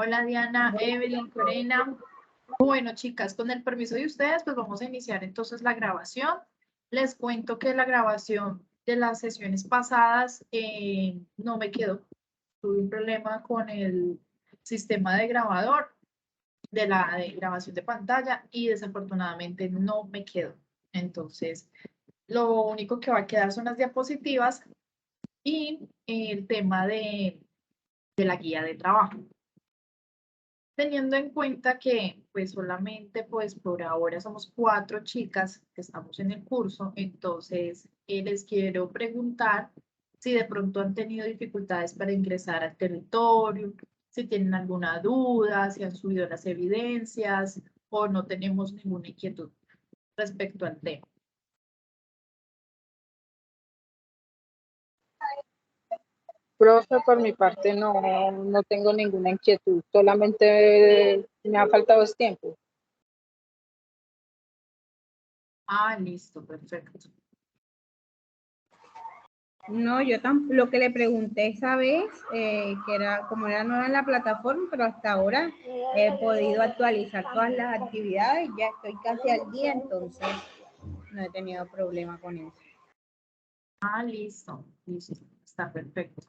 Hola Diana, Evelyn, Corena. Bueno, chicas, con el permiso de ustedes, pues vamos a iniciar entonces la grabación. Les cuento que la grabación de las sesiones pasadas no me quedó. Tuve un problema con el sistema de grabador de la de grabación de pantalla y desafortunadamente no me quedó. Entonces, lo único que va a quedar son las diapositivas y el tema de la guía de trabajo. Teniendo en cuenta que pues solamente pues por ahora somos 4 chicas que estamos en el curso, entonces les quiero preguntar si de pronto han tenido dificultades para ingresar al territorio, si tienen alguna duda, si han subido las evidencias o no tenemos ninguna inquietud respecto al tema. Profe, por mi parte no tengo ninguna inquietud, solamente me ha faltado tiempo. Ah, listo, perfecto. No, yo tampoco. Lo que le pregunté esa vez, que era como era nueva en la plataforma, pero hasta ahora he podido actualizar todas las actividades, ya estoy casi al día, entonces no he tenido problema con eso. Ah, listo, listo, está perfecto.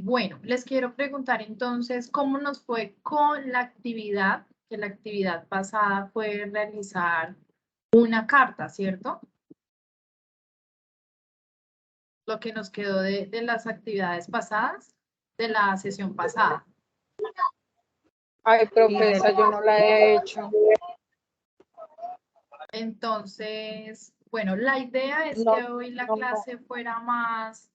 Bueno, les quiero preguntar entonces cómo nos fue con la actividad, que la actividad pasada fue realizar una carta, ¿cierto? Lo que nos quedó de las actividades pasadas, de la sesión pasada. Ay, profe, esa yo no la he hecho. Entonces, bueno, la idea es No, que hoy la no. clase fuera más,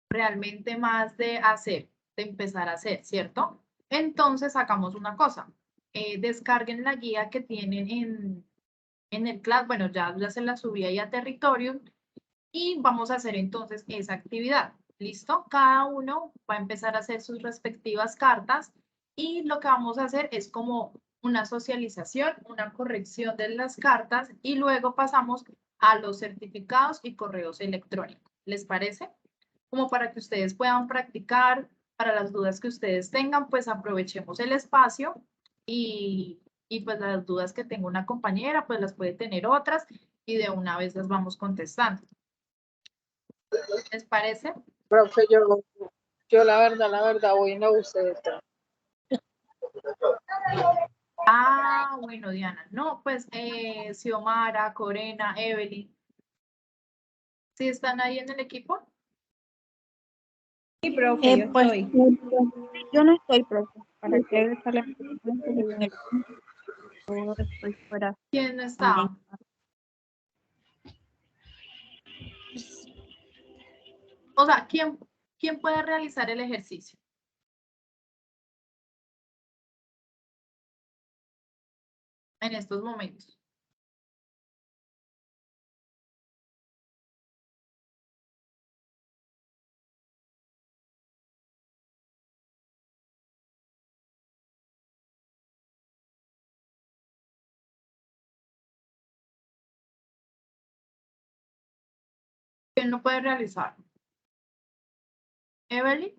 realmente más de hacer, de empezar a hacer, ¿cierto? Entonces sacamos una cosa, descarguen la guía que tienen en el class, bueno, ya se la subí ahí a Territorium y vamos a hacer entonces esa actividad, ¿listo? Cada uno va a empezar a hacer sus respectivas cartas y lo que vamos a hacer es como una socialización, una corrección de las cartas y luego pasamos a los certificados y correos electrónicos. ¿Les parece? Como para que ustedes puedan practicar, para las dudas que ustedes tengan, pues aprovechemos el espacio y pues las dudas que tenga una compañera, pues las puede tener otras y de una vez las vamos contestando. ¿Les parece? Profe, yo la verdad, hoy no usé esto. Ah, bueno, Diana. No, pues Xiomara, Corena, Evelyn. ¿Sí están ahí en el equipo? Sí, profe, yo Pues estoy. yo no estoy, profe. ¿Para qué sale en el yo estoy fuera ¿Quién no también? está? O sea, ¿quién puede realizar el ejercicio? En estos momentos. ¿Quién lo puede realizar? ¿Evelyn?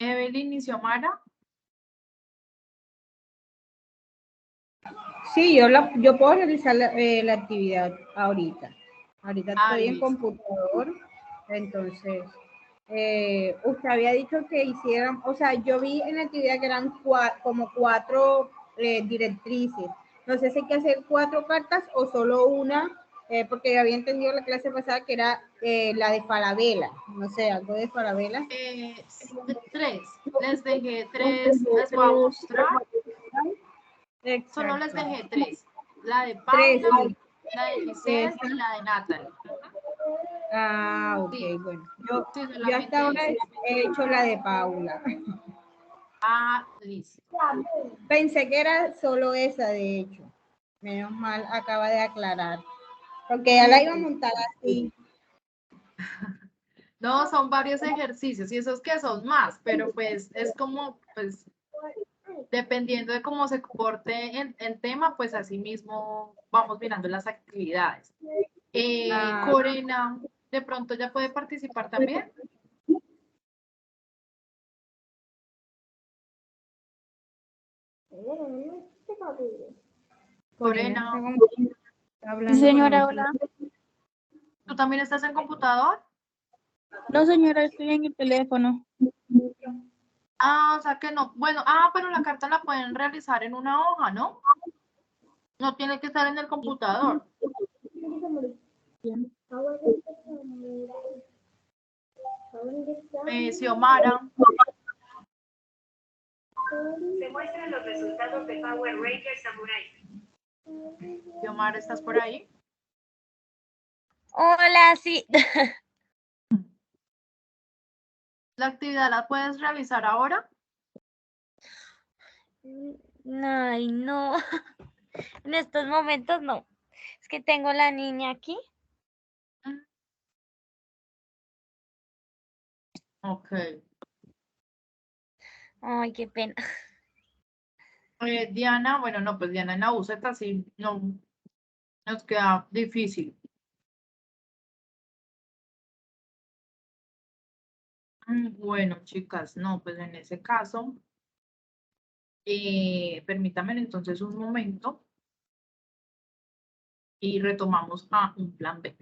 ¿Evelyn y Xiomara? Sí, yo puedo realizar la actividad ahorita. Ahorita estoy en listo. computador, entonces, usted había dicho que hicieran, o sea, yo vi en la actividad que eran como 4 directrices. No sé si hay que hacer 4 cartas o solo una, porque había entendido la clase pasada que era la de Falabella, no sé, algo de Falabella. 3. Les dejé 3, les voy a mostrar. Solo les Exacto. dejé 3. La de 3, Paula, sí. la de Giselle y la de Natalie. Ah, ok, Sí, bueno. sí, Yo hasta solamente ahora eso. he hecho la de Paula. Ah, listo. Pensé que era solo esa, de hecho. Menos mal, acaba de aclarar. Porque ya la iba a montar así. No, son varios ejercicios y esos que son más, pero pues es como, pues, dependiendo de cómo se comporte el tema, pues así mismo vamos mirando las actividades. Ah, Corena, de pronto ya puede participar también. Lorena, Hablando Sí, señora, con hola. ¿tú también estás en computador? No, señora, estoy en el teléfono. Ah, o sea que no. Bueno, pero la carta la pueden realizar en una hoja, ¿no? No tiene que estar en el computador. Xiomara, Se muestran los resultados de Power Rangers Samurai. Xiomara, ¿estás por ahí? Hola, sí. ¿La actividad la puedes realizar ahora? Ay, no. En estos momentos no. Es que tengo la niña aquí. Ok. Ay, qué pena. Diana, bueno, no, pues Diana en la UZ sí, no, nos queda difícil. Bueno, chicas, no, pues en ese caso, permítanme entonces un momento y retomamos a un plan B.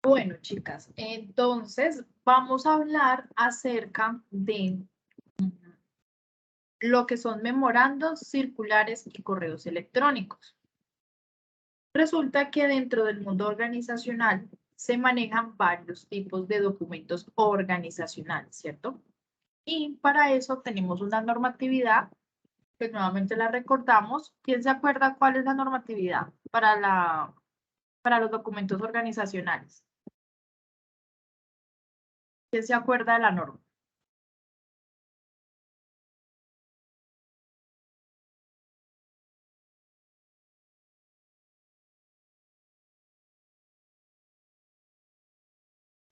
Bueno, chicas, entonces vamos a hablar acerca de lo que son memorandos, circulares y correos electrónicos. Resulta que dentro del mundo organizacional se manejan varios tipos de documentos organizacionales, ¿cierto? Y para eso tenemos una normatividad, que nuevamente la recordamos. ¿Quién se acuerda cuál es la normatividad para los documentos organizacionales? ¿Quién se acuerda de la norma?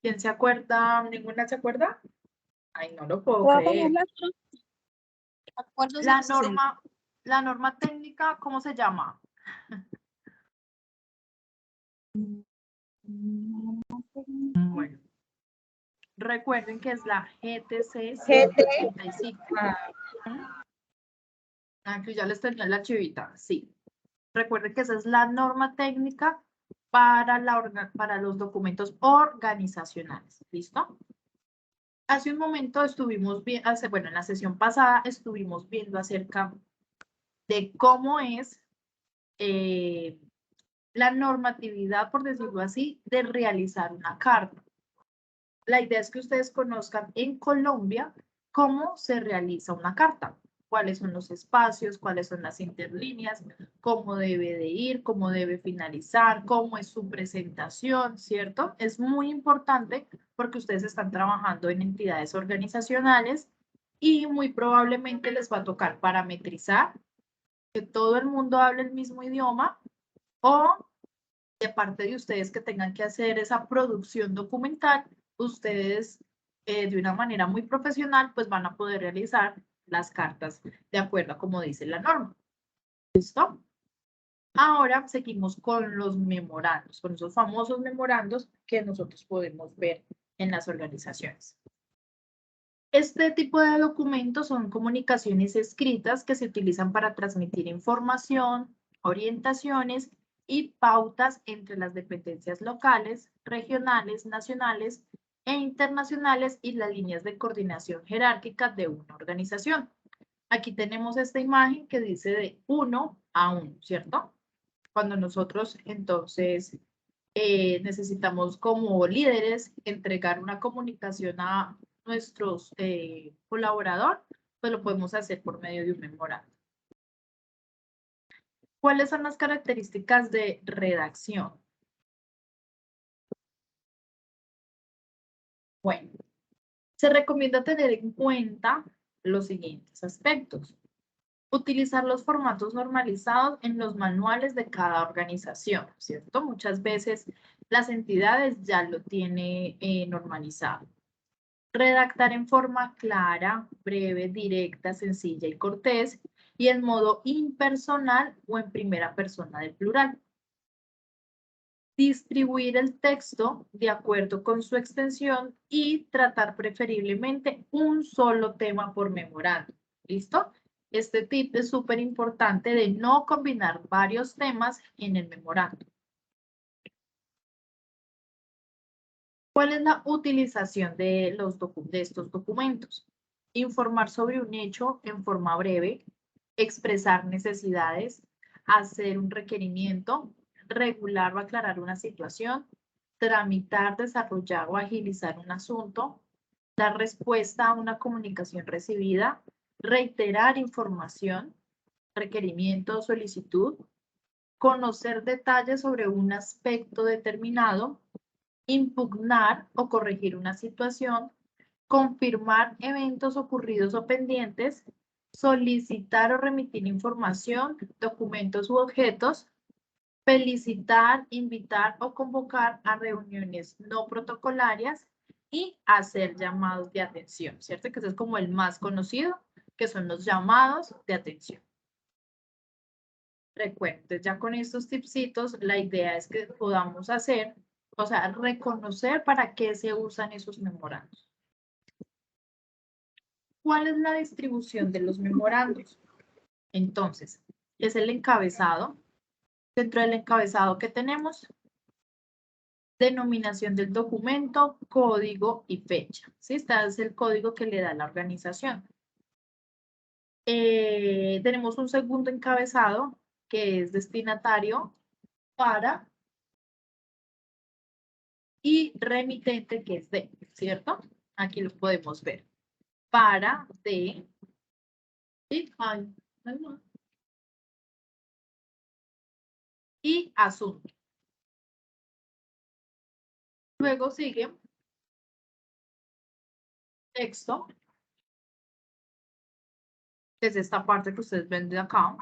¿Quién se acuerda? ¿Ninguna se acuerda? Ay, no lo puedo ¿Puedo creer. ponerla? Acuerdo La norma técnica, ¿cómo se llama? Bueno, recuerden que es la GTC 185. Aquí ya les tenía la chivita, sí. Recuerden que esa es la norma técnica para, para los documentos organizacionales. ¿Listo? Hace un momento estuvimos viendo, bueno, en la sesión pasada estuvimos viendo acerca de cómo es la normatividad, por decirlo así, de realizar una carta. La idea es que ustedes conozcan en Colombia cómo se realiza una carta, cuáles son los espacios, cuáles son las interlíneas, cómo debe de ir, cómo debe finalizar, cómo es su presentación, ¿cierto? Es muy importante porque ustedes están trabajando en entidades organizacionales y muy probablemente les va a tocar parametrizar, que todo el mundo hable el mismo idioma o de parte de ustedes que tengan que hacer esa producción documental, ustedes de una manera muy profesional pues van a poder realizar las cartas de acuerdo a como dice la norma. ¿Listo? Ahora seguimos con los memorandos, con esos famosos memorandos que nosotros podemos ver en las organizaciones. Este tipo de documentos son comunicaciones escritas que se utilizan para transmitir información, orientaciones y pautas entre las dependencias locales, regionales, nacionales e internacionales y las líneas de coordinación jerárquica de una organización. Aquí tenemos esta imagen que dice de 1 a 1, ¿cierto? Cuando nosotros entonces necesitamos como líderes entregar una comunicación a nuestros colaboradores, pues lo podemos hacer por medio de un memorando. ¿Cuáles son las características de redacción? Bueno, se recomienda tener en cuenta los siguientes aspectos. Utilizar los formatos normalizados en los manuales de cada organización, ¿cierto? Muchas veces las entidades ya lo tienen normalizado. Redactar en forma clara, breve, directa, sencilla y cortés, y en modo impersonal o en primera persona del plural. Distribuir el texto de acuerdo con su extensión y tratar preferiblemente un solo tema por memorando. ¿Listo? Este tip es súper importante de no combinar varios temas en el memorando. ¿Cuál es la utilización de estos documentos? Informar sobre un hecho en forma breve, expresar necesidades, hacer un requerimiento, regular o aclarar una situación, tramitar, desarrollar o agilizar un asunto, dar respuesta a una comunicación recibida, reiterar información, requerimiento o solicitud, conocer detalles sobre un aspecto determinado, impugnar o corregir una situación, confirmar eventos ocurridos o pendientes, solicitar o remitir información, documentos u objetos, felicitar, invitar o convocar a reuniones no protocolarias y hacer llamados de atención, ¿cierto? Que ese es como el más conocido, que son los llamados de atención. Recuerden, ya con estos tipsitos, la idea es que podamos hacer, o sea, reconocer para qué se usan esos memorandos. ¿Cuál es la distribución de los memorandos? Entonces, es el encabezado. Dentro del encabezado que tenemos, denominación del documento, código y fecha. ¿Sí? Este es el código que le da la organización. Tenemos un segundo encabezado que es destinatario, para y remitente que es de, ¿cierto? Aquí lo podemos ver. Para, de, y asunto. Luego sigue texto, que es esta parte que ustedes ven de acá.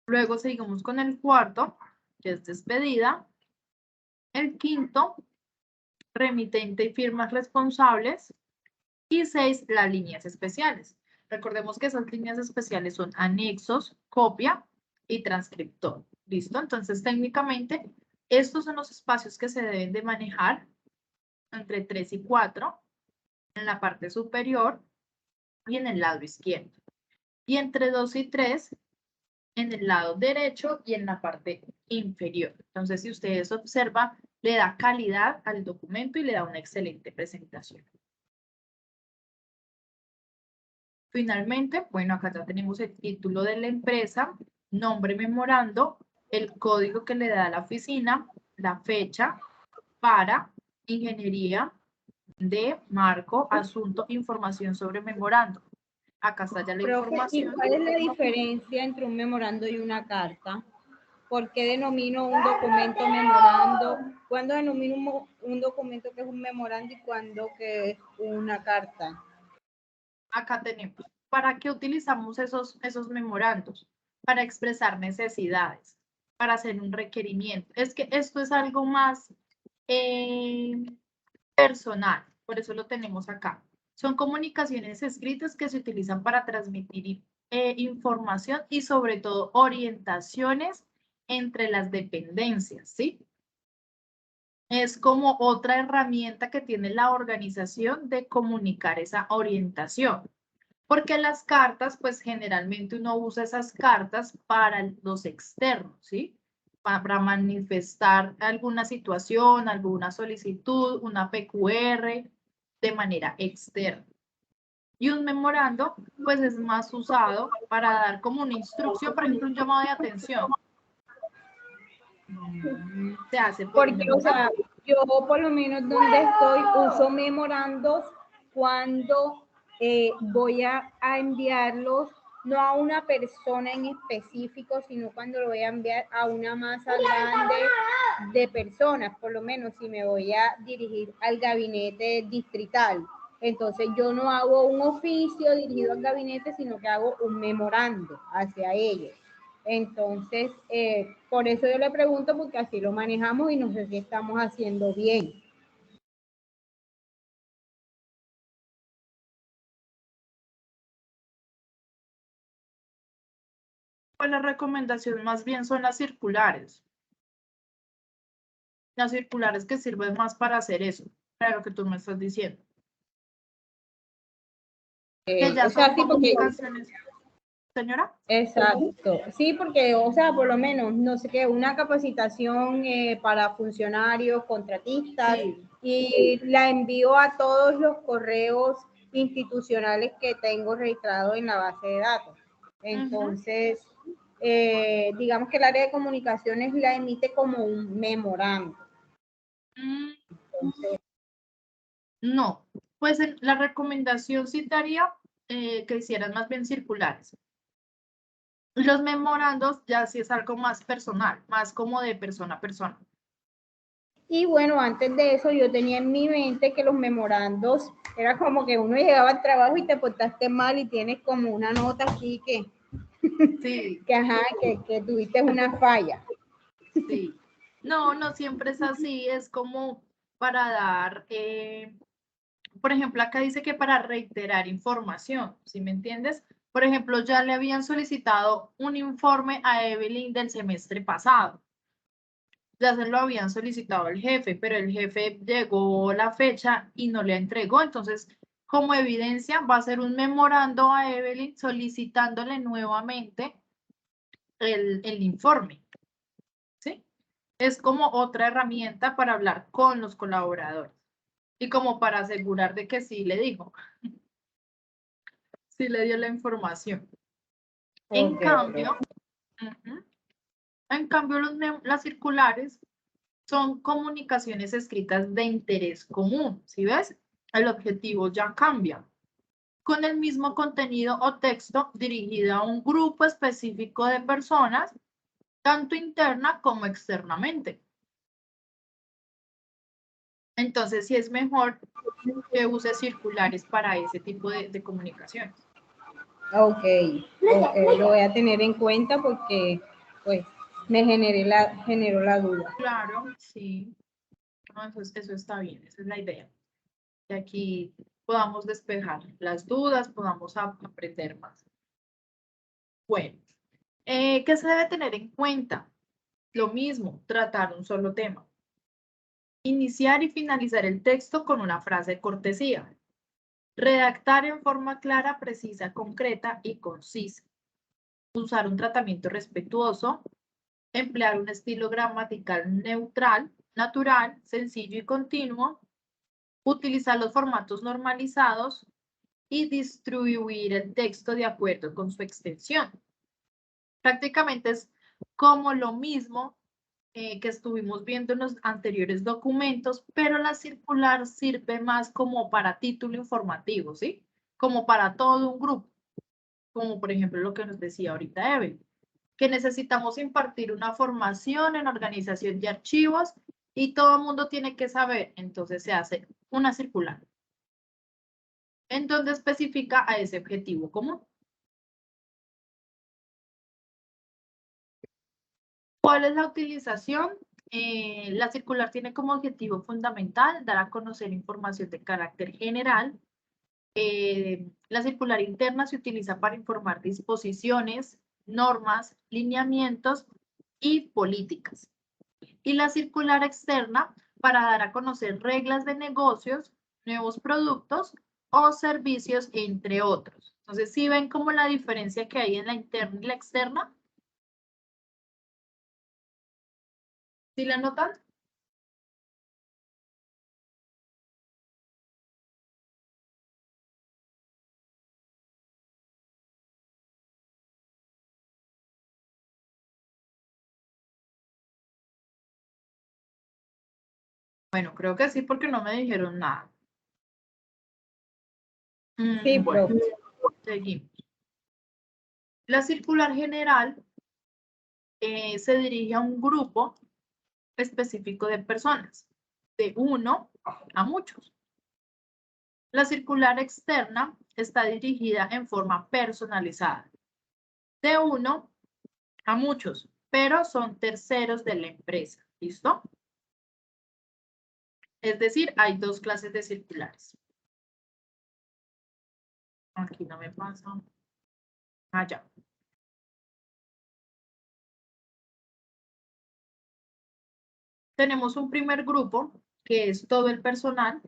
Luego seguimos con el cuarto, que es despedida. El quinto, remitente y firmas responsables. Y 6, las líneas especiales. Recordemos que esas líneas especiales son anexos, copia y transcriptor. ¿Listo? Entonces, técnicamente, estos son los espacios que se deben de manejar entre 3 y 4 en la parte superior y en el lado izquierdo. y entre 2 y 3 en el lado derecho y en la parte inferior. Entonces, si ustedes observan, le da calidad al documento y le da una excelente presentación. Finalmente, bueno, acá ya tenemos el título de la empresa, nombre memorando, el código que le da la oficina, la fecha para ingeniería de marco, asunto, información sobre memorando. Acá está ya la Profe, ¿y información. cuál es la diferencia entre un memorando y una carta? ¿Por qué denomino un documento memorando? ¿Cuándo denomino un documento que es un memorando y cuándo que es una carta? Acá tenemos. ¿Para qué utilizamos esos memorandos? Para expresar necesidades, para hacer un requerimiento. Es que esto es algo más personal, por eso lo tenemos acá. Son comunicaciones escritas que se utilizan para transmitir información y sobre todo orientaciones entre las dependencias, ¿sí? Es como otra herramienta que tiene la organización de comunicar esa orientación. Porque las cartas, pues generalmente uno usa esas cartas para los externos, ¿sí? Para manifestar alguna situación, alguna solicitud, una PQR de manera externa. Y un memorando, pues es más usado para dar como una instrucción, por ejemplo, un llamado de atención. Se hace por un Porque, o sea, yo por lo menos donde estoy uso memorandos cuando voy a enviarlos no a una persona en específico, sino cuando lo voy a enviar a una masa grande de personas, por lo menos si me voy a dirigir al gabinete distrital. Entonces yo no hago un oficio dirigido al gabinete, sino que hago un memorando hacia ellos. Entonces, por eso yo le pregunto, porque así lo manejamos y no sé si estamos haciendo bien. Pues la recomendación más bien son las circulares. Las circulares que sirven más para hacer eso, para lo que tú me estás diciendo. Que ya O sea, son sí, porque, comunicaciones. Señora. exacto. Sí, porque, o sea, por lo menos, no sé qué, una capacitación para funcionarios, contratistas, Sí. y la envío a todos los correos institucionales que tengo registrados en la base de datos. Entonces, digamos que el área de comunicaciones la emite como un memorando. No, pues la recomendación sí te haría que hicieran más bien circulares. Los memorandos ya sí es algo más personal, más como de persona a persona. Y bueno, antes de eso yo tenía en mi mente que los memorandos era como que uno llegaba al trabajo y te portaste mal y tienes como una nota aquí que, Sí, que tuviste una falla. sí. No, no siempre es así, es como para dar, por ejemplo, acá dice que para reiterar información, ¿sí me entiendes? Por ejemplo, ya le habían solicitado un informe a Evelyn del semestre pasado. Ya se lo habían solicitado al jefe, pero el jefe llegó la fecha y no le entregó. Entonces, como evidencia, va a ser un memorando a Evelyn solicitándole nuevamente el informe. ¿Sí? Es como otra herramienta para hablar con los colaboradores y como para asegurar de que sí le dijo, sí le dio la información. En cambio, las circulares son comunicaciones escritas de interés común, ¿sí ves? El objetivo ya cambia. Con el mismo contenido o texto dirigido a un grupo específico de personas, tanto interna como externamente. Entonces, sí es mejor que use circulares para ese tipo de comunicaciones. Ok, lo voy a tener en cuenta porque pues me generó la duda. Claro, sí. No, eso está bien, esa es la idea. Que aquí podamos despejar las dudas, podamos aprender más. Bueno, ¿qué se debe tener en cuenta? Lo mismo, tratar un solo tema. Iniciar y finalizar el texto con una frase de cortesía. Redactar en forma clara, precisa, concreta y concisa. Usar un tratamiento respetuoso. Emplear un estilo gramatical neutral, natural, sencillo y continuo. Utilizar los formatos normalizados y distribuir el texto de acuerdo con su extensión. Prácticamente es como lo mismo que estuvimos viendo en los anteriores documentos, pero la circular sirve más como para título informativo, ¿sí? Como para todo un grupo, como por ejemplo lo que nos decía ahorita Evelyn, que necesitamos impartir una formación en organización de archivos y todo el mundo tiene que saber, entonces se hace una circular, en donde especifica a ese objetivo común. ¿Cuál es la utilización? La circular tiene como objetivo fundamental dar a conocer información de carácter general. La circular interna se utiliza para informar disposiciones, normas, lineamientos y políticas. Y la circular externa para dar a conocer reglas de negocios, nuevos productos o servicios, entre otros. Entonces, ¿sí ven como la diferencia que hay en la interna y la externa? ¿Sí la notan? Bueno, creo que sí, porque no me dijeron nada. Sí, Bueno, profe. seguimos. La circular general se dirige a un grupo específico de personas, de uno a muchos. La circular externa está dirigida en forma personalizada, de uno a muchos, pero son terceros de la empresa. ¿Listo? Es decir, hay dos clases de circulares. Aquí no me pasa. Allá. Tenemos un primer grupo, que es todo el personal.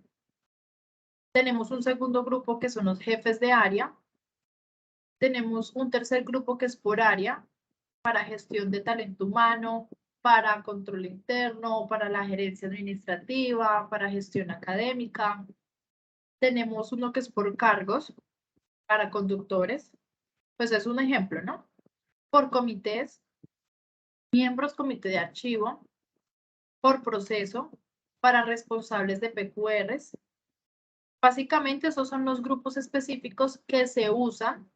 Tenemos un segundo grupo, que son los jefes de área. Tenemos un tercer grupo, que es por área, para gestión de talento humano, para control interno, para la gerencia administrativa, para gestión académica. Tenemos uno que es por cargos, para conductores. Pues es un ejemplo, ¿no? Por comités, miembros comité de archivo, por proceso, para responsables de PQRs. Básicamente esos son los grupos específicos que se usan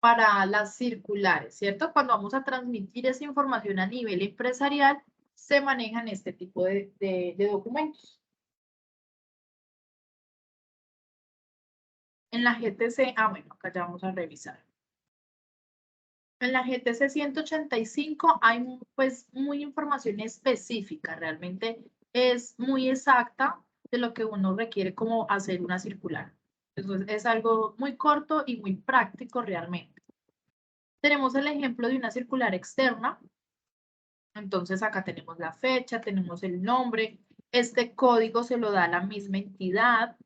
para las circulares, ¿cierto? Cuando vamos a transmitir esa información a nivel empresarial, se manejan este tipo de documentos. En la GTC, bueno, acá ya vamos a revisar. En la GTC 185 hay pues muy información específica, realmente es muy exacta de lo que uno requiere como hacer una circular. Entonces es algo muy corto y muy práctico realmente. Tenemos el ejemplo de una circular externa. Entonces acá tenemos la fecha, tenemos el nombre. Este código se lo da la misma entidad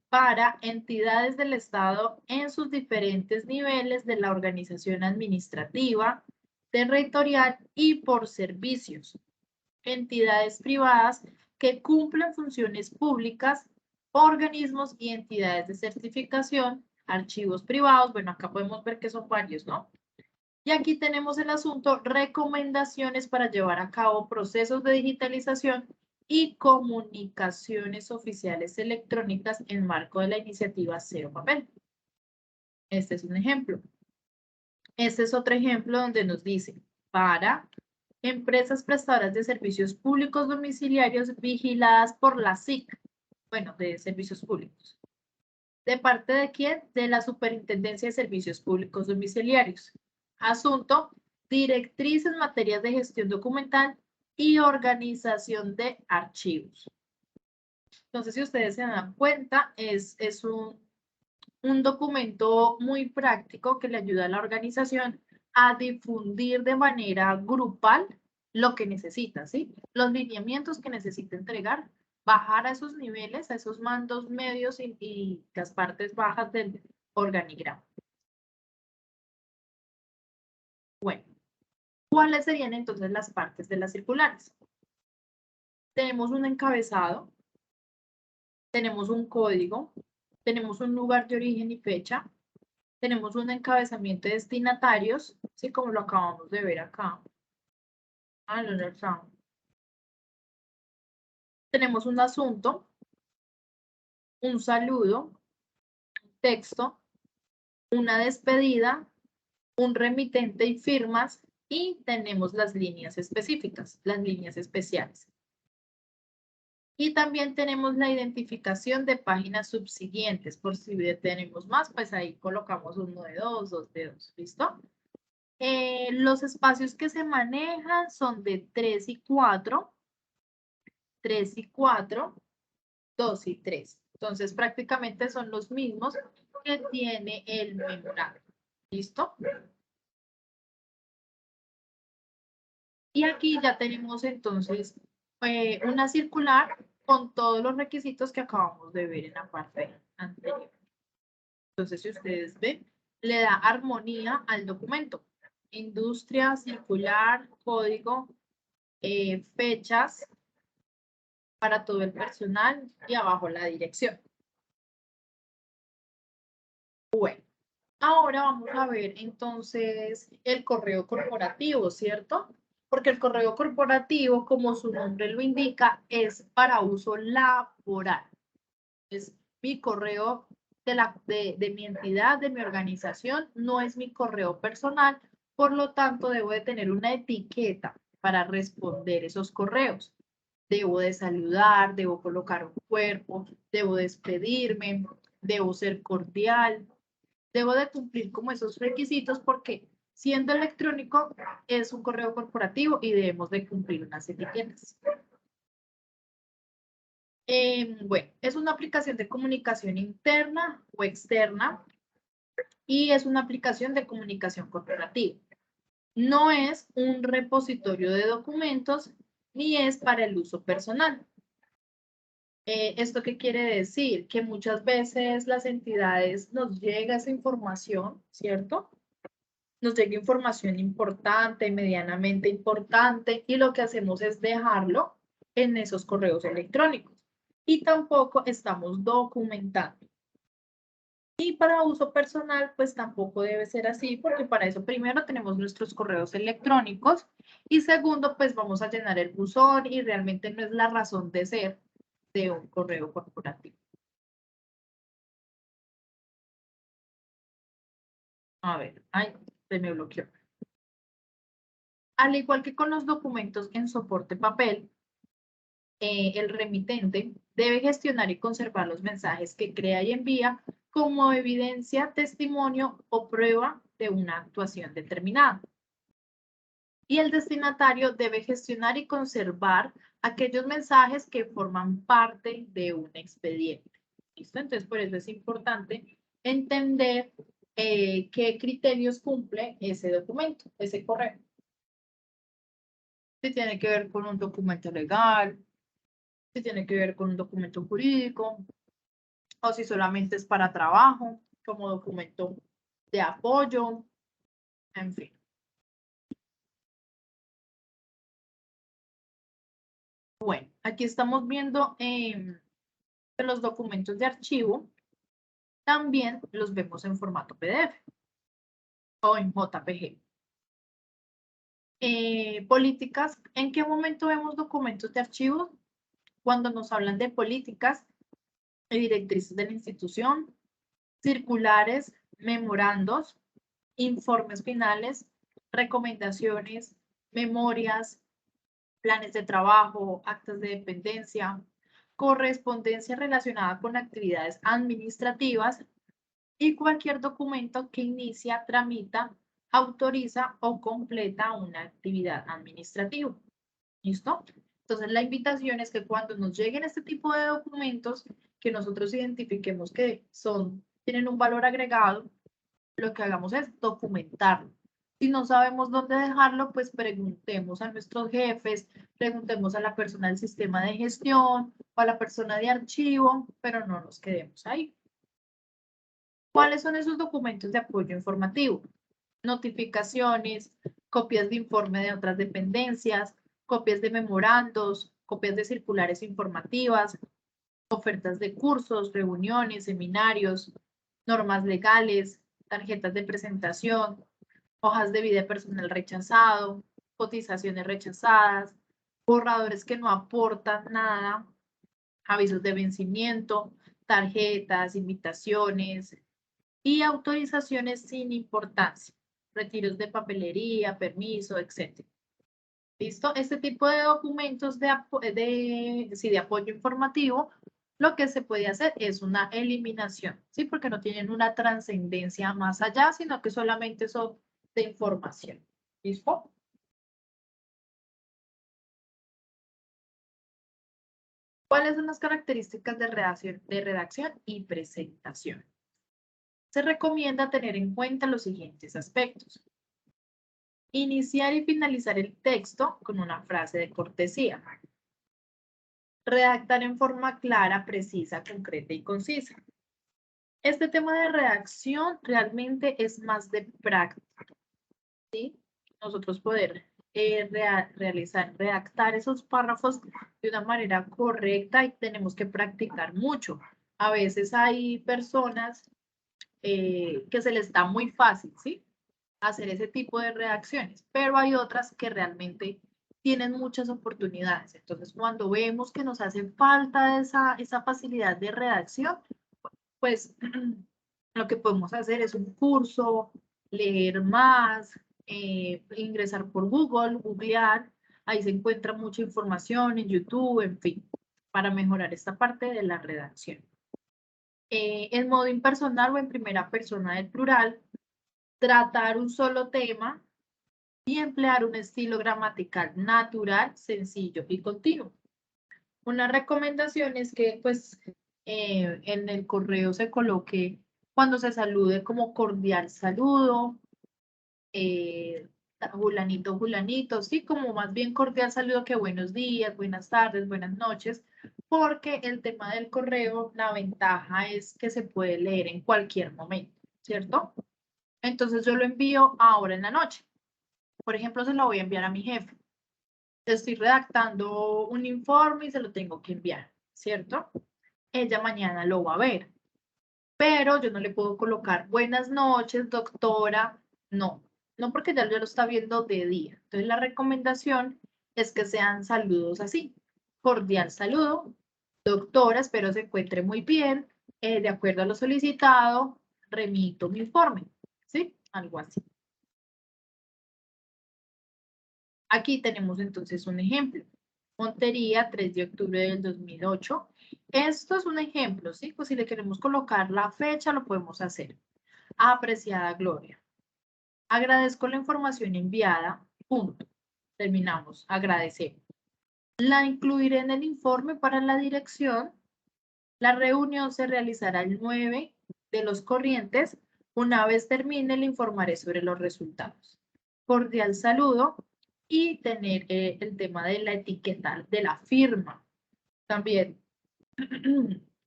para entidades del Estado en sus diferentes niveles de la organización administrativa, territorial y por servicios. Entidades privadas que cumplen funciones públicas, organismos y entidades de certificación, archivos privados. Bueno, acá podemos ver que son varios, ¿no? Y aquí tenemos el asunto, recomendaciones para llevar a cabo procesos de digitalización y comunicaciones oficiales electrónicas en marco de la iniciativa Cero Papel. Este es un ejemplo. Este es otro ejemplo donde nos dice, para empresas prestadoras de servicios públicos domiciliarios vigiladas por la SIC, bueno, de servicios públicos. ¿De parte de quién? De la Superintendencia de Servicios Públicos Domiciliarios. Asunto, directrices en materias de gestión documental y organización de archivos. Entonces, si ustedes se dan cuenta, es un documento muy práctico que le ayuda a la organización a difundir de manera grupal lo que necesita, ¿sí? Los lineamientos que necesita entregar bajar a esos niveles, a esos mandos medios y las partes bajas del organigrama. Bueno, ¿cuáles serían entonces las partes de las circulares? Tenemos un encabezado, tenemos un código, tenemos un lugar de origen y fecha, tenemos un encabezamiento de destinatarios, ¿sí? Como lo acabamos de ver acá. Tenemos un asunto, un saludo, un texto, una despedida, un remitente y firmas, y tenemos las líneas específicas, las líneas especiales. Y también tenemos la identificación de páginas subsiguientes. Por si tenemos más, pues ahí colocamos 1 de 2, 2 de 2. ¿Listo? Los espacios que se manejan son de 3 y 4, 3 y 4, 2 y 3. Entonces, prácticamente son los mismos que tiene el memorando. ¿Listo? Y aquí ya tenemos entonces una circular con todos los requisitos que acabamos de ver en la parte anterior. Entonces, si ustedes ven, le da armonía al documento. Industria, circular, código, fechas para todo el personal y abajo la dirección. Bueno, ahora vamos a ver entonces el correo corporativo, ¿cierto? Porque el correo corporativo, como su nombre lo indica, es para uso laboral. Es mi correo de mi entidad, de mi organización, no es mi correo personal, por lo tanto debo de tener una etiqueta para responder esos correos. Debo de saludar, debo colocar un cuerpo, debo despedirme, debo ser cordial, debo de cumplir como esos requisitos porque siendo electrónico es un correo corporativo y debemos de cumplir unas etiquetas. Bueno, es una aplicación de comunicación interna o externa y es una aplicación de comunicación corporativa. No es un repositorio de documentos ni es para el uso personal. ¿Esto qué quiere decir? Que muchas veces las entidades nos llega esa información, ¿cierto? Nos llega información importante, medianamente importante, y lo que hacemos es dejarlo en esos correos electrónicos. Y tampoco estamos documentando. Y para uso personal, pues tampoco debe ser así, porque para eso primero tenemos nuestros correos electrónicos y segundo, pues vamos a llenar el buzón y realmente no es la razón de ser de un correo corporativo. A ver, ay, se me bloqueó. Al igual que con los documentos en soporte papel, el remitente debe gestionar y conservar los mensajes que crea y envía como evidencia, testimonio o prueba de una actuación determinada. Y el destinatario debe gestionar y conservar aquellos mensajes que forman parte de un expediente. ¿Listo? Entonces, por eso es importante entender qué criterios cumple ese documento, ese correo. Si tiene que ver con un documento legal, si tiene que ver con un documento jurídico, o si solamente es para trabajo, como documento de apoyo, en fin. Bueno, aquí estamos viendo los documentos de archivo, también los vemos en formato PDF o en JPG. Políticas, ¿en qué momento vemos documentos de archivo? Cuando nos hablan de políticas y directrices de la institución, circulares, memorandos, informes finales, recomendaciones, memorias, planes de trabajo, actas de dependencia, correspondencia relacionada con actividades administrativas y cualquier documento que inicia, tramita, autoriza o completa una actividad administrativa. ¿Listo? Entonces la invitación es que cuando nos lleguen este tipo de documentos, que nosotros identifiquemos que tienen un valor agregado, lo que hagamos es documentarlo. Si no sabemos dónde dejarlo, pues preguntemos a nuestros jefes, preguntemos a la persona del sistema de gestión o a la persona de archivo, pero no nos quedemos ahí. ¿Cuáles son esos documentos de apoyo informativo? Notificaciones, copias de informe de otras dependencias, copias de memorandos, copias de circulares informativas, ofertas de cursos, reuniones, seminarios, normas legales, tarjetas de presentación, hojas de vida personal rechazado, cotizaciones rechazadas, borradores que no aportan nada, avisos de vencimiento, tarjetas, invitaciones y autorizaciones sin importancia, retiros de papelería, permiso, etc. ¿Listo? Este tipo de documentos de apoyo informativo, lo que se puede hacer es una eliminación, ¿sí? Porque no tienen una trascendencia más allá, sino que solamente son de información. ¿Listo? ¿Cuáles son las características de redacción y presentación? Se recomienda tener en cuenta los siguientes aspectos. Iniciar y finalizar el texto con una frase de cortesía. Redactar en forma clara, precisa, concreta y concisa. Este tema de redacción realmente es más de práctica, ¿sí? Nosotros poder redactar esos párrafos de una manera correcta y tenemos que practicar mucho. A veces hay personas que se les da muy fácil, ¿sí? Hacer ese tipo de redacciones, pero hay otras que realmente tienen muchas oportunidades. Entonces, cuando vemos que nos hace falta esa facilidad de redacción, pues lo que podemos hacer es un curso, leer más, ingresar por Google, googlear, ahí se encuentra mucha información en YouTube, en fin, para mejorar esta parte de la redacción. En modo impersonal o en primera persona del plural, tratar un solo tema y emplear un estilo gramatical natural, sencillo y continuo. Una recomendación es que pues en el correo se coloque cuando se salude como cordial saludo, Julanito, Julanito, sí, como más bien cordial saludo que buenos días, buenas tardes, buenas noches, porque el tema del correo, la ventaja es que se puede leer en cualquier momento, ¿cierto? Entonces yo lo envío ahora en la noche. Por ejemplo, se lo voy a enviar a mi jefe. Estoy redactando un informe y se lo tengo que enviar, ¿cierto? Ella mañana lo va a ver, pero yo no le puedo colocar buenas noches, doctora, no, porque ya lo está viendo de día. Entonces la recomendación es que sean saludos así, cordial saludo, doctora, espero se encuentre muy bien, de acuerdo a lo solicitado, remito mi informe, ¿sí? Algo así. Aquí tenemos entonces un ejemplo. Montería, 3 de octubre del 2008. Esto es un ejemplo, ¿sí? Pues si le queremos colocar la fecha, lo podemos hacer. Apreciada Gloria. Agradezco la información enviada. Punto. Terminamos. Agradecer. La incluiré en el informe para la dirección. La reunión se realizará el 9 de los corrientes. Una vez termine, le informaré sobre los resultados. Cordial saludo. Y tener el tema de la etiqueta de la firma. También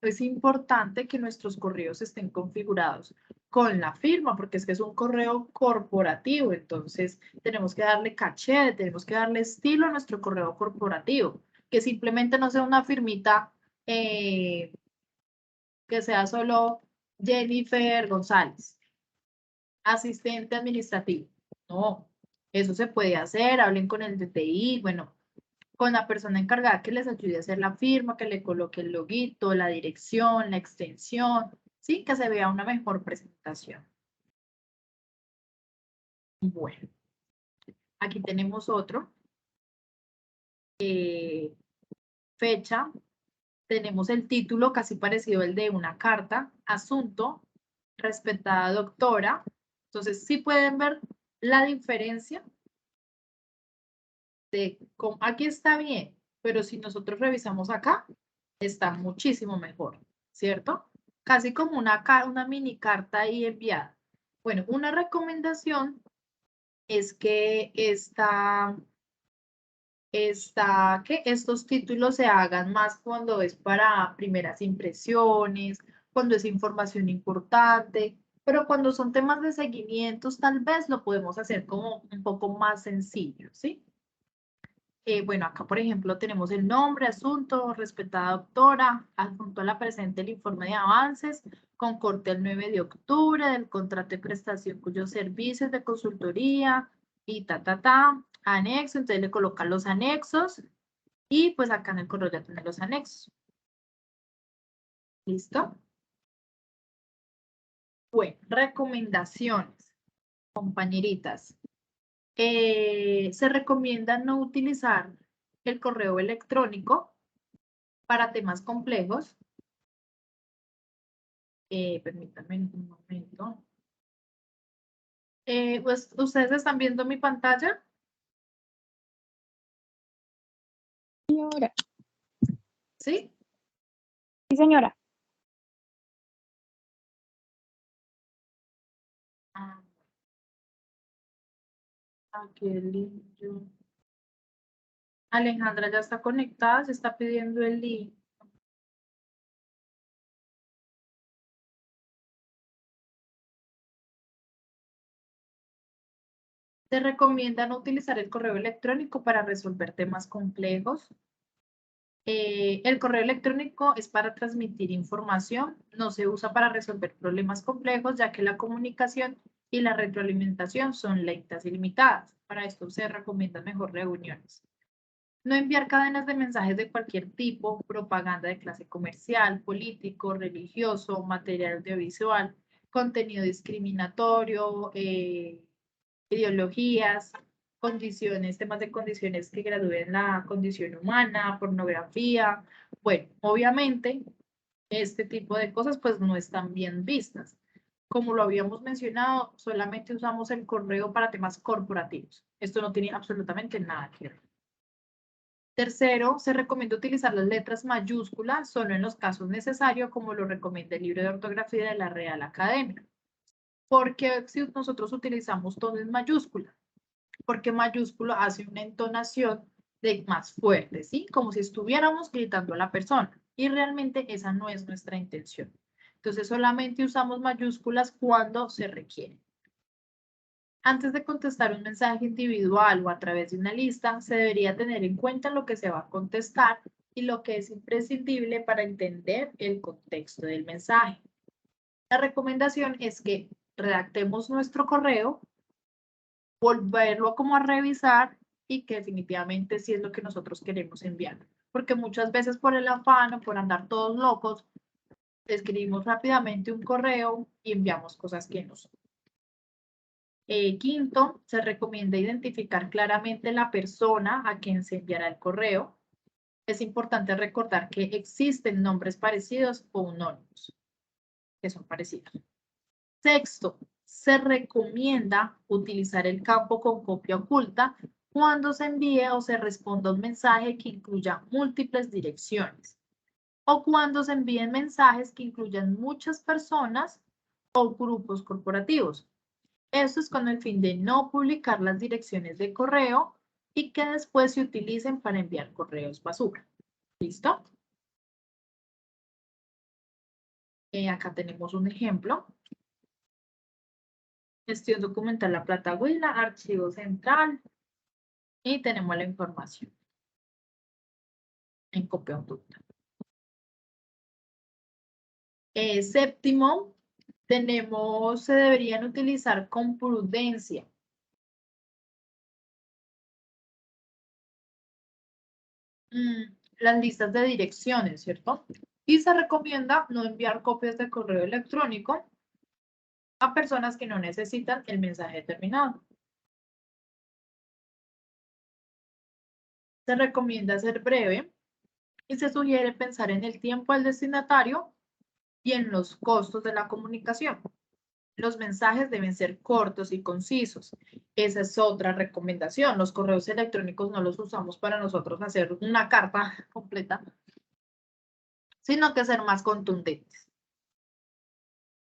es importante que nuestros correos estén configurados con la firma, porque es que es un correo corporativo, entonces tenemos que darle caché, tenemos que darle estilo a nuestro correo corporativo, que simplemente no sea una firmita que sea solo Jennifer González, asistente administrativo. No, eso se puede hacer, hablen con el DTI, bueno, con la persona encargada que les ayude a hacer la firma, que le coloque el loguito, la dirección, la extensión, ¿sí? Que se vea una mejor presentación. Bueno, aquí tenemos otro. Fecha. Tenemos el título casi parecido al de una carta. Asunto. Respetada doctora. Entonces, sí pueden ver la diferencia de cómo, aquí está bien, pero si nosotros revisamos acá, está muchísimo mejor, ¿cierto? Casi como una mini carta ahí enviada. Bueno, una recomendación es que que estos títulos se hagan más cuando es para primeras impresiones, cuando es información importante, pero cuando son temas de seguimientos, tal vez lo podemos hacer como un poco más sencillo, ¿sí? Bueno, acá por ejemplo tenemos el nombre, asunto, respetada doctora, adjunto a la presente el informe de avances, con corte el 9 de octubre del contrato de prestación cuyos servicios de consultoría y anexo, entonces le colocan los anexos y pues acá en el correo ya tiene los anexos. ¿Listo? Bueno, recomendaciones, compañeritas. Se recomienda no utilizar el correo electrónico para temas complejos. Permítanme un momento. Pues, ¿ustedes están viendo mi pantalla? Señora. ¿Sí? Sí, señora. Ah, aquí el link. Alejandra ya está conectada, se está pidiendo el link. Se recomienda no utilizar el correo electrónico para resolver temas complejos. El correo electrónico es para transmitir información, no se usa para resolver problemas complejos, ya que la comunicación y la retroalimentación son lentas y limitadas. Para esto se recomiendan mejor reuniones. No enviar cadenas de mensajes de cualquier tipo, propaganda de clase comercial, político, religioso, material audiovisual, contenido discriminatorio, ideologías, condiciones, temas de condiciones que gradúen la condición humana, pornografía. Bueno, obviamente, este tipo de cosas pues no están bien vistas. Como lo habíamos mencionado, solamente usamos el correo para temas corporativos. Esto no tiene absolutamente nada que ver. Tercero, se recomienda utilizar las letras mayúsculas solo en los casos necesarios, como lo recomienda el libro de ortografía de la Real Academia. Porque si nosotros utilizamos todo en mayúscula, porque mayúsculo hace una entonación de más fuerte, ¿sí? Como si estuviéramos gritando a la persona. Y realmente esa no es nuestra intención. Entonces solamente usamos mayúsculas cuando se requiere. Antes de contestar un mensaje individual o a través de una lista, se debería tener en cuenta lo que se va a contestar y lo que es imprescindible para entender el contexto del mensaje. La recomendación es que redactemos nuestro correo, volverlo como a revisar y que definitivamente sí es lo que nosotros queremos enviar. Porque muchas veces por el afán o por andar todos locos, escribimos rápidamente un correo y enviamos cosas que no son. Quinto, se recomienda identificar claramente la persona a quien se enviará el correo. Es importante recordar que existen nombres parecidos o anónimos, que son parecidos. Sexto, se recomienda utilizar el campo con copia oculta cuando se envíe o se responda un mensaje que incluya múltiples direcciones o cuando se envíen mensajes que incluyan muchas personas o grupos corporativos. Esto es con el fin de no publicar las direcciones de correo y que después se utilicen para enviar correos basura. ¿Listo? Acá tenemos un ejemplo. Gestión documental La Plata Huila, archivo central. Y tenemos la información en copia oculta. Séptimo, se deberían utilizar con prudencia. Las listas de direcciones, ¿cierto? Y se recomienda no enviar copias de correo electrónico a personas que no necesitan el mensaje terminado. Se recomienda ser breve y se sugiere pensar en el tiempo del destinatario y en los costos de la comunicación. Los mensajes deben ser cortos y concisos. Esa es otra recomendación. Los correos electrónicos no los usamos para nosotros hacer una carta completa, sino que ser más contundentes.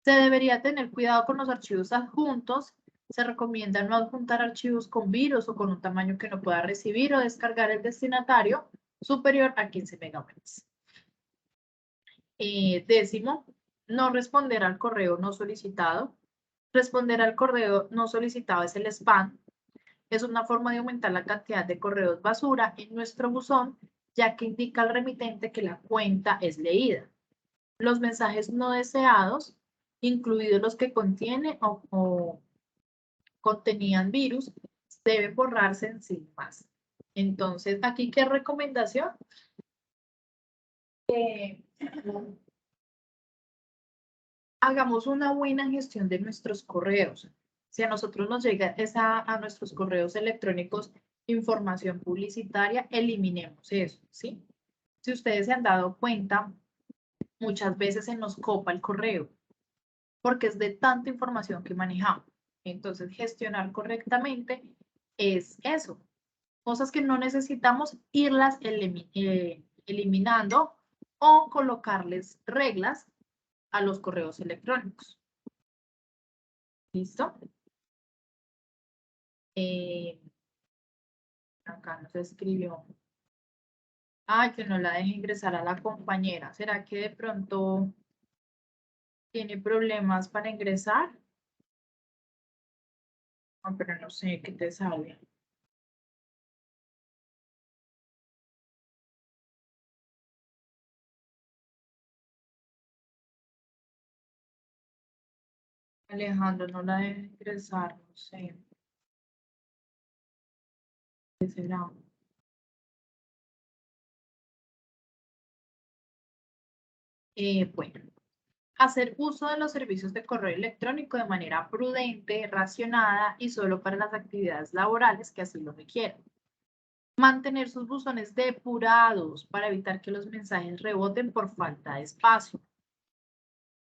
Se debería tener cuidado con los archivos adjuntos Se recomienda no adjuntar archivos con virus o con un tamaño que no pueda recibir o descargar el destinatario superior a 15 megabytes. Décimo, no responder al correo no solicitado. Responder al correo no solicitado es el spam. Es una forma de aumentar la cantidad de correos basura en nuestro buzón, ya que indica al remitente que la cuenta es leída. Los mensajes no deseados, incluidos los que contienen o contenían virus, deben borrarse en sin más. Entonces, aquí, ¿qué recomendación? Hagamos una buena gestión de nuestros correos. Si a nosotros nos llega a nuestros correos electrónicos información publicitaria, eliminemos eso, ¿sí? Si ustedes se han dado cuenta, muchas veces se nos copa el correo, porque es de tanta información que manejamos. Entonces, gestionar correctamente es eso. Cosas que no necesitamos irlas eliminando o colocarles reglas a los correos electrónicos. ¿Listo? Acá nos escribió. Ay, que no la deje ingresar a la compañera. ¿Será que de pronto tiene problemas para ingresar? No, pero no sé qué te sale. Alejandro, no la deje ingresar, no sé. ¿Qué será? Bueno, hacer uso de los servicios de correo electrónico de manera prudente, racionada y solo para las actividades laborales que así lo requieran. Mantener sus buzones depurados para evitar que los mensajes reboten por falta de espacio.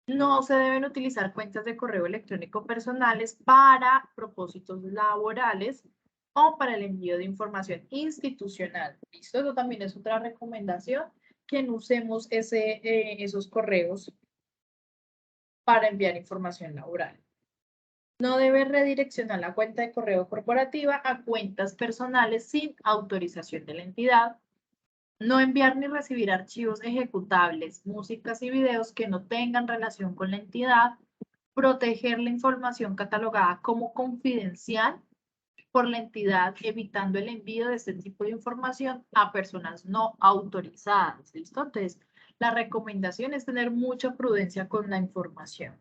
No se deben utilizar cuentas de correo electrónico personales para propósitos laborales o para el envío de información institucional. ¿Listo? Eso también es otra recomendación, que no usemos esos correos para enviar información laboral. No debe redireccionar la cuenta de correo corporativa a cuentas personales sin autorización de la entidad. No enviar ni recibir archivos ejecutables, músicas y videos que no tengan relación con la entidad. Proteger la información catalogada como confidencial por la entidad, evitando el envío de este tipo de información a personas no autorizadas. ¿Listo? Entonces, la recomendación es tener mucha prudencia con la información.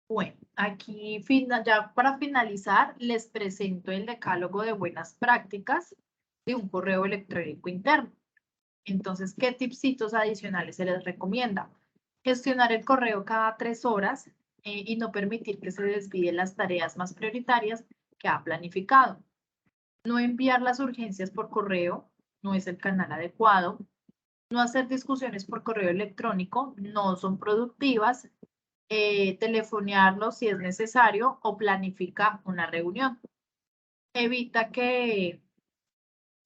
Bueno, aquí ya para finalizar, les presento el decálogo de buenas prácticas de un correo electrónico interno. Entonces, ¿qué tipsitos adicionales se les recomienda? Gestionar el correo cada 3 horas y no permitir que se desvíen las tareas más prioritarias que ha planificado. No enviar las urgencias por correo, no es el canal adecuado. No hacer discusiones por correo electrónico, no son productivas. Telefonearlo si es necesario o planifica una reunión. Evita que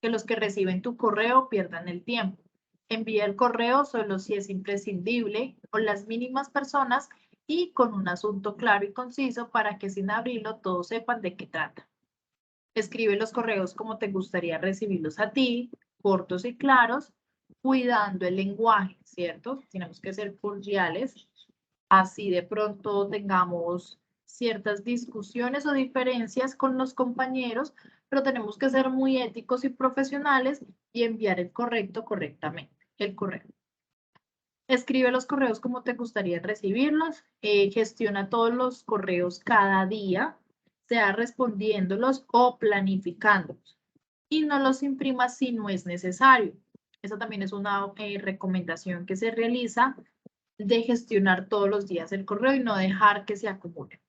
los que reciben tu correo pierdan el tiempo. Envía el correo solo si es imprescindible o las mínimas personas y con un asunto claro y conciso para que sin abrirlo todos sepan de qué trata. Escribe los correos como te gustaría recibirlos a ti, cortos y claros, cuidando el lenguaje, ¿cierto? Tenemos que ser cordiales. Así de pronto tengamos ciertas discusiones o diferencias con los compañeros, pero tenemos que ser muy éticos y profesionales y enviar el correctamente, el correo. Escribe los correos como te gustaría recibirlos, gestiona todos los correos cada día, sea respondiéndolos o planificándolos, y no los imprima si no es necesario. Esa también es una recomendación que se realiza, de gestionar todos los días el correo y no dejar que se acumule.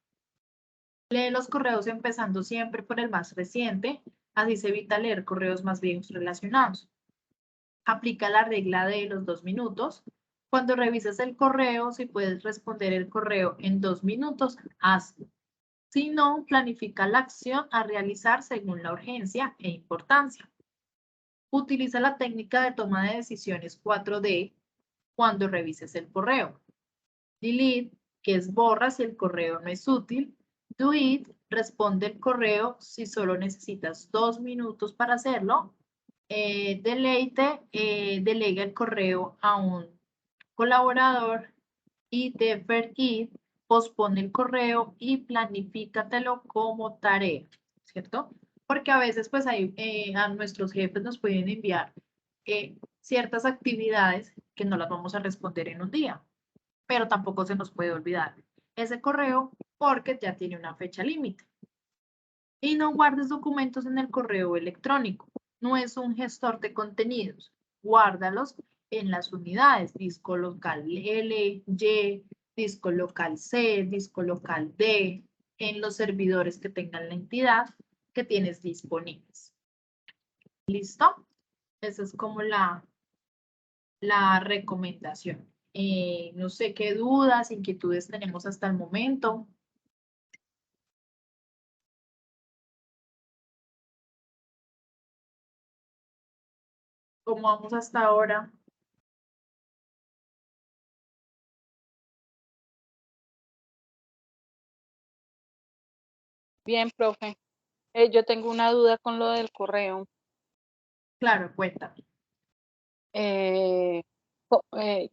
Lee los correos empezando siempre por el más reciente, así se evita leer correos más viejos relacionados. Aplica la regla de los 2 minutos. Cuando revises el correo, si puedes responder el correo en 2 minutos, hazlo. Si no, planifica la acción a realizar según la urgencia e importancia. Utiliza la técnica de toma de decisiones 4D. cuando revises el correo. Delete, que es borra si el correo no es útil. Do it, responde el correo si solo necesitas 2 minutos para hacerlo. Delega el correo a un colaborador. Y defer it, pospone el correo y planifícatelo como tarea, ¿cierto? Porque a veces pues a nuestros jefes nos pueden enviar ciertas actividades que no las vamos a responder en un día, pero tampoco se nos puede olvidar ese correo porque ya tiene una fecha límite. Y no guardes documentos en el correo electrónico. No es un gestor de contenidos. Guárdalos en las unidades, disco local L, Y, disco local C, disco local D, en los servidores que tengan la entidad que tienes disponibles. ¿Listo? Esa es como la recomendación. No sé qué dudas, inquietudes tenemos hasta el momento. ¿Cómo vamos hasta ahora? Bien, profe. Yo tengo una duda con lo del correo. Claro, cuéntame.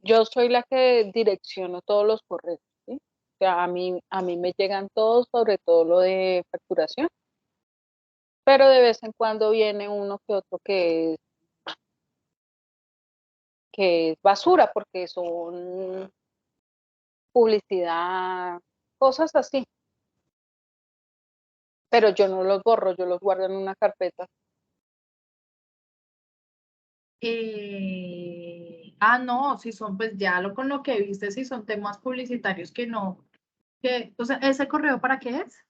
Yo soy la que direcciono todos los correos, ¿sí? O sea, a mí me llegan todos, sobre todo lo de facturación, pero de vez en cuando viene uno que otro que es basura, porque son publicidad, cosas así. Pero yo no los borro, yo los guardo en una carpeta. No, si son, pues ya con lo que viste, si son temas publicitarios que no, o sea, ¿ese correo para qué es?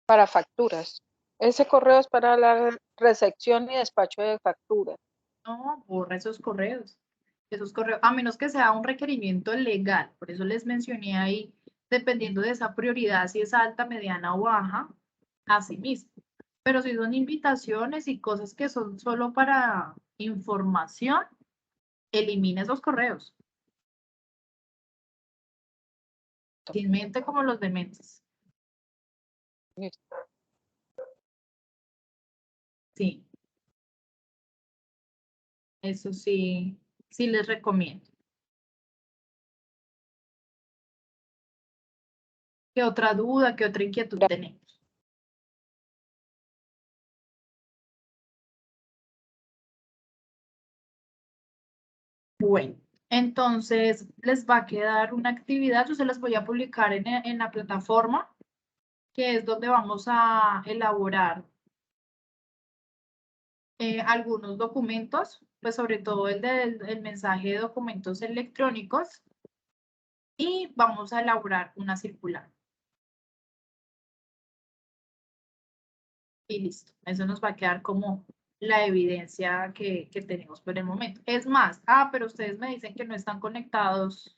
Para facturas. Ese correo es para la recepción y despacho de facturas. No, borra esos correos. Esos correos, a menos que sea un requerimiento legal, por eso les mencioné ahí, dependiendo de esa prioridad, si es alta, mediana o baja, así mismo. Pero si son invitaciones y cosas que son solo para información, elimina esos correos. Sin mente como los dementes. Sí. Eso sí, sí les recomiendo. ¿Qué otra duda, qué otra inquietud tenemos? Bueno, entonces les va a quedar una actividad, yo se las voy a publicar en la plataforma, que es donde vamos a elaborar algunos documentos, pues sobre todo el mensaje de documentos electrónicos, y vamos a elaborar una circular. Y listo, eso nos va a quedar como la evidencia que tenemos por el momento. Es más, pero ustedes me dicen que no están conectados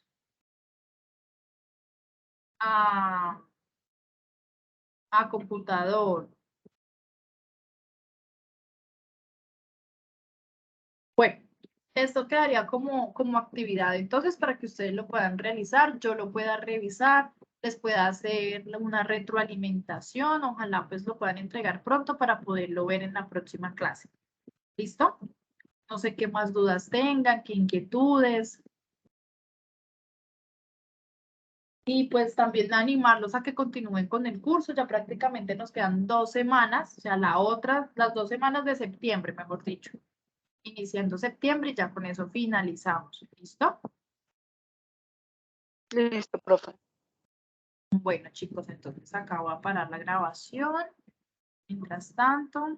a computador. Bueno, esto quedaría como actividad, entonces, para que ustedes lo puedan realizar, yo lo pueda revisar, les pueda hacer una retroalimentación, ojalá pues lo puedan entregar pronto para poderlo ver en la próxima clase. ¿Listo? No sé qué más dudas tengan, qué inquietudes. Y pues también animarlos a que continúen con el curso, ya prácticamente nos quedan 2 semanas, o sea, las 2 semanas de septiembre, mejor dicho. Iniciando septiembre y ya con eso finalizamos. ¿Listo? Listo, profe. Bueno, chicos, entonces acá voy a parar la grabación. Mientras tanto.